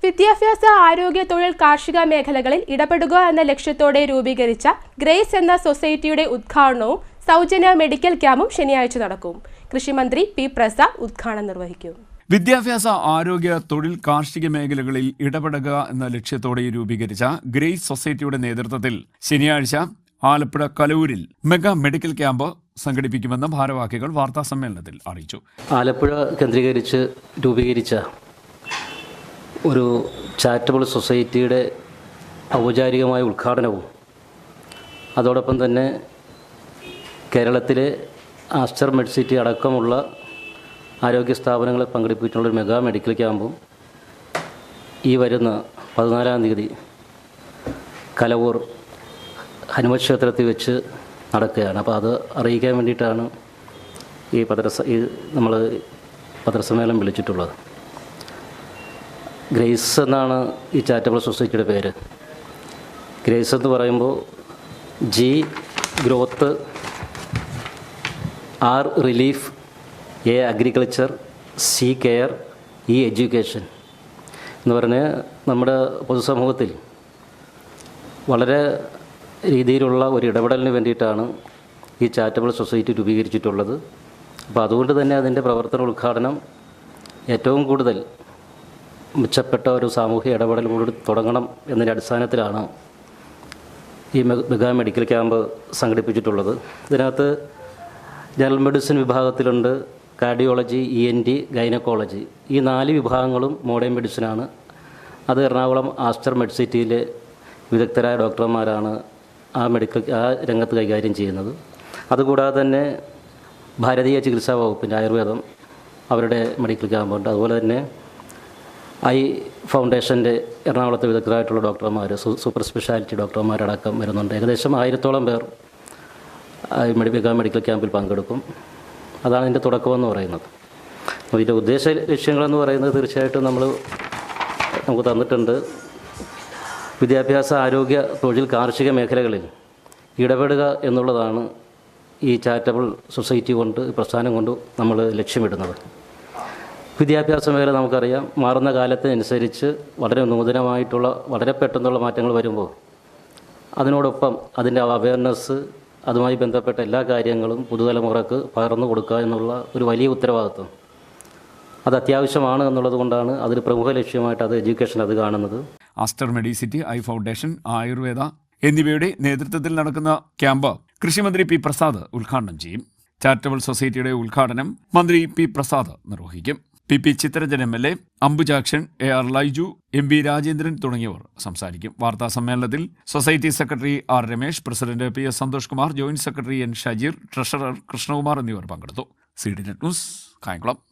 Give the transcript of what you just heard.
വിദ്യാഭ്യാസ, ആരോഗ്യ, തൊഴിൽ, കാർഷിക മേഖലകളിൽ ഇടപെടുക എന്ന ലക്ഷ്യത്തോടെ രൂപീകരിച്ച ഗ്രേസ് എന്ന സൊസൈറ്റിയുടെ ഉദ്ഘാടനവും സൗജന്യ മെഡിക്കൽ ക്യാമ്പും ശനിയാഴ്ച നടക്കും. കൃഷിമന്ത്രി പി പ്രസാദ് ഉദ്ഘാടനം നിർവഹിക്കും. വിദ്യാഭ്യാസ, ആരോഗ്യ, തൊഴിൽ, കാർഷിക മേഖലകളിൽ ഇടപെടുക എന്ന ലക്ഷ്യത്തോടെ രൂപീകരിച്ച ഗ്രേസ് സൊസൈറ്റിയുടെ നേതൃത്വത്തിൽ ശനിയാഴ്ച ആലപ്പുഴ കലൂരിൽ മെഗാ മെഡിക്കൽ ക്യാമ്പ് സംഘടിപ്പിക്കുമെന്ന് ഭാരവാഹികൾ വാർത്താസമ്മേളനത്തിൽ അറിയിച്ചു. ആലപ്പുഴ കേന്ദ്രീകരിച്ച് രൂപീകരിച്ച ഒരു ചാരിറ്റബിൾ സൊസൈറ്റിയുടെ ഔപചാരികമായ ഉദ്ഘാടനവും അതോടൊപ്പം തന്നെ കേരളത്തിലെ ആസ്റ്റർ മെഡ്സിറ്റി അടക്കമുള്ള ആരോഗ്യ സ്ഥാപനങ്ങളെ പങ്കെടുപ്പിച്ചിട്ടുള്ളൊരു മെഗാ മെഡിക്കൽ ക്യാമ്പും ഈ വരുന്ന 14-ാം തീയതി കലവൂർ ഹനുമത് ക്ഷേത്രത്തിൽ വെച്ച് നടക്കുകയാണ്. അപ്പോൾ അത് അറിയിക്കാൻ വേണ്ടിയിട്ടാണ് നമ്മൾ പത്രസമ്മേളനം വിളിച്ചിട്ടുള്ളത്. ഗ്രേസ് എന്നാണ് ഈ ചാരിറ്റബിൾ സൊസൈറ്റിയുടെ പേര്. ഗ്രേസ് എന്ന് പറയുമ്പോൾ G growth, R relief, A agriculture, C care, E education എന്ന് പറഞ്ഞ് നമ്മുടെ പൊതുസമൂഹത്തിൽ വളരെ രീതിയിലുള്ള ഒരു ഇടപെടലിന് വേണ്ടിയിട്ടാണ് ഈ ചാരിറ്റബിൾ സൊസൈറ്റി രൂപീകരിച്ചിട്ടുള്ളത്. അപ്പോൾ അതുകൊണ്ട് തന്നെ അതിൻ്റെ പ്രവർത്തന ഉദ്ഘാടനം ഏറ്റവും കൂടുതൽ മെച്ചപ്പെട്ട ഒരു സാമൂഹിക ഇടപെടൽ കൂടി തുടങ്ങണം എന്നതിൻ്റെ അടിസ്ഥാനത്തിലാണ് ഈ മെഗാ മെഡിക്കൽ ക്യാമ്പ് സംഘടിപ്പിച്ചിട്ടുള്ളത്. ഇതിനകത്ത് ജനറൽ മെഡിസിൻ വിഭാഗത്തിലുണ്ട്, കാർഡിയോളജി, ENT, ഗൈനക്കോളജി, ഈ 4 വിഭാഗങ്ങളും മോഡേൺ മെഡിസിനാണ്. അത് എറണാകുളം ആസ്റ്റർ മെഡ്സിറ്റിയിലെ വിദഗ്ധരായ ഡോക്ടർമാരാണ് ആ രംഗത്ത് കൈകാര്യം ചെയ്യുന്നത്. അതുകൂടാതെ തന്നെ ഭാരതീയ ചികിത്സാ വകുപ്പിൻ്റെ ആയുർവേദം അവരുടെ മെഡിക്കൽ ക്യാമ്പുണ്ട്. അതുപോലെ തന്നെ ഐ ഫൗണ്ടേഷൻ്റെ എറണാകുളത്തെ വിദഗ്ധരായിട്ടുള്ള ഡോക്ടർമാർ, സൂപ്പർ സ്പെഷ്യാലിറ്റി ഡോക്ടർമാരടക്കം വരുന്നുണ്ട്. ഏകദേശം 1000-ഓളം പേർ മെഗാ മെഡിക്കൽ ക്യാമ്പിൽ പങ്കെടുക്കും. അതാണ് ഇതിൻ്റെ തുടക്കമെന്ന് പറയുന്നത്. അപ്പോൾ ഇതിൻ്റെ ഉദ്ദേശ ലക്ഷ്യങ്ങളെന്ന് പറയുന്നത് തീർച്ചയായിട്ടും നമുക്ക് തന്നിട്ടുണ്ട്. വിദ്യാഭ്യാസ, ആരോഗ്യ, തൊഴിൽ, കാർഷിക മേഖലകളിൽ ഇടപെടുക എന്നുള്ളതാണ് ഈ ചാരിറ്റബിൾ സൊസൈറ്റി കൊണ്ട്, പ്രസ്ഥാനം കൊണ്ട് നമ്മൾ ലക്ഷ്യമിടുന്നത്. വിദ്യാഭ്യാസ മേഖല നമുക്കറിയാം, മാറുന്ന കാലത്തിനനുസരിച്ച് വളരെ നൂതനമായിട്ടുള്ള, വളരെ പെട്ടെന്നുള്ള മാറ്റങ്ങൾ വരുമ്പോൾ അതിനോടൊപ്പം അതിൻ്റെ അവയർനെസ്, അതുമായി ബന്ധപ്പെട്ട എല്ലാ കാര്യങ്ങളും പുതുതലമുറക്ക് പകർന്നു കൊടുക്കുക എന്നുള്ള ഒരു വലിയ ഉത്തരവാദിത്വം അത് അത്യാവശ്യമാണ് എന്നുള്ളത് കൊണ്ടാണ് അതിൽ പ്രമുഖ ലക്ഷ്യമായിട്ട് എഡ്യൂക്കേഷൻ കാണുന്നത്. Aster Medicity, eye foundation, Ayurveda എന്നിവയുടെ നേതൃത്വത്തിൽ നടക്കുന്ന ക്യാമ്പ് കൃഷിമന്ത്രി പി പ്രസാദ് ഉദ്ഘാടനം ചെയ്യും. ചാരിറ്റബിൾ സൊസൈറ്റിയുടെ ഉദ്ഘാടനം മന്ത്രി പി പ്രസാദ് നിർവഹിക്കും. P Chittaranjan MLA, Ambujakshan, AR Laiju, MB Rajendran തുടങ്ങിയവർ സംസാരിക്കും. വാർത്താ സമ്മേളനത്തിൽ society secretary R Ramesh, president PS Santhosh Kumar, joint secretary N Shajeer, treasurer Krishnakumar എന്നിവർ പങ്കെടുത്തു. CDNet news, Kayamkulam.